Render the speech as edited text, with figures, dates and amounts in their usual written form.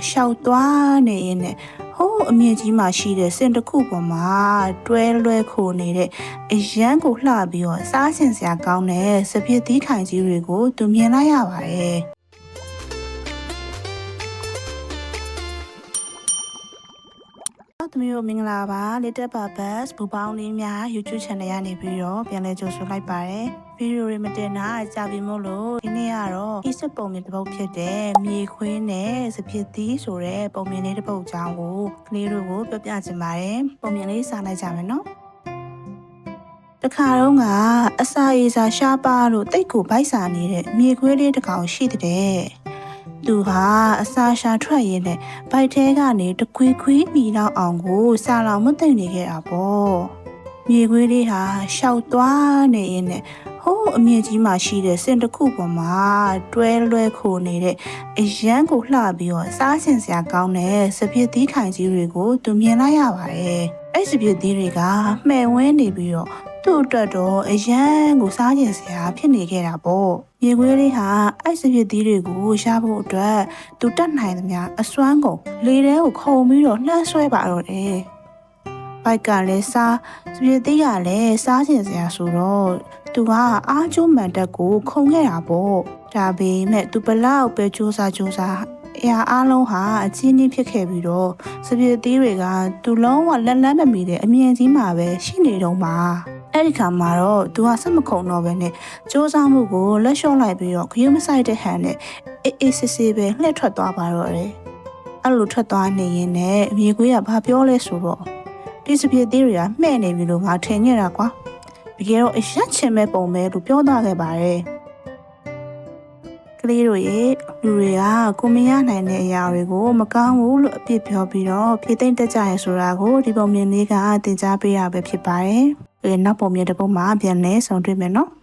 ရှောက်သွားနေရင်နဲ့ဟိုးအမြင့်ကြီးမှရှိတဲ့စင်တစ်ခုပေါ်မှာတွဲလွဲခိုနေတဲ့အရန်ကိုလှပြီးတော့စားဆင်စရာကောင်းတဲ့စပစ်သီးခိုင်ကြီးတွေကိုသူမြင်လိုက်ရပါတယ်သမီးတို့မင်္ဂလာပါ Little Bubbles ဘူပေါင်းလေးများ YouTube channel ရနေပြီးတော့ပြန်လည်ကြိုဆိုလိုက်ပါတယ်ဗီဒီယိုတွေမတင်တာကြာပြီမို့လို့ဒီနေ့ကတော့အစ်စ်ပုံမြင်တစ်ပုဒ်ဖြစ်တဲ့မြေခွင်းနဲ့စပစ်သီးဆိုတဲ့ပုံမြင်လေးတစ်ပုဒ်အကြောင်းကိုကလေးတို့ကိုပြောပြချင်ပါတယ်ပုံမြင်လေးစားလိုက်ကြမယ်နော်တခါတော့ကအစာရေစာရှားပါလို့တိတ်ကိုဗိုက်စာနေတဲ့မြေခွေးလေးတစ်ကောင်ရှိတဲ့သူဟာအစာရှာထွက်ရင်းနဲ့ဗိုက်ထဲကနေတခွေးခွေးမိတော့အောင်ကိုစာလောင်မသိမ့်နေခဲ့တာပေါ့မြေခွေးလေးဟာရှောက်သွားနေရင်းနဲ့ဟိုးအမြင့်ကြီးမှရှိတဲ့စင်တစ်ခုပေါ်မှာတွဲလွဲခိုနေတဲ့အရန်ကိုလှပြီးတော့စားဆင်စရာကောင်းတဲ့စပစ်သီးခိုင်ကြီးတွေကိုသူမြင်လိုက်ရပါတယ်အဲ့စပစ်သီးတွေကမှဲ့ဝဲနေပြီးတော့သူ့အတွက်တော့အရန်ကိုစားကျင်စရာဖြစ်နေခဲ့တာပေါ့မြေခွေးလေးဟာအဲ့စပစ်သီးတွေကိုရှားဖို့အတွက်သူတတ်နိုင်သမျှအစွမ်းကုန်လေထဲကိုခုန်ပြီးတော့လှမ်းဆွဲပါတော့တယ်ဘိုက်ကလည်းစားစပစ်သီးကလည်းစားကျင်စရာဆိုတော့သူကအားကျိုးမှန်တက်ကိုခုန်ခဲ့တာပေါ့ဒါပေမဲ့သူဘလောက်ပဲစူးစမ်းအရာအလုံးဟာအချင်းကြီးဖြစ်ခဲ့ပြီးတော့စပစ်သီးတွေကသူလုံးဝလက်လန်းမမီတဲ့အမြင်ကြီးမှာပဲရှိနေတော့မှာအဲ့ဒီခါမှာတော့သူကစက်မခုံတော့ပဲနဲ့စူးစမ်းမှုကိုလက်လျှော့လိုက်ပြီးတော့ခရုမဆိုင်တဲ့ဟန်နဲ့အေးစစ်စစ်ပဲလှည့်ထွက်သွားပါတော့တယ်အဲ့လိုထွက်သွားနေရင်လည်းအမြေခွေးကဘာပြောလဲဆိုတော့ဒီစပစ်သီးတွေကမှဲ့နေပြီလို့ငါထင်ခဲ့တာကွာတကယ်တော့အရက်ချင်မဲ့ပုံပဲလို့ပြောသွားခဲ့ပါတယ်ကလေးတို့ရဲ့လူတွေကကိုမရနိုင်တဲ့အရာတွေကိုမကောင်းဘူးလို့အပြစ်ပြောပြီးတော့ဖြေသိမ့်တတ်ကြရဆိုတာကိုဒီပုံမြင်လေးကသင်ကြားပေးရပဲဖြစ်ပါတယ်။နောက်ပုံမြင်တစ်ပုဒ်မှာပြန်လဲဆုံတွေ့မယ်နော်။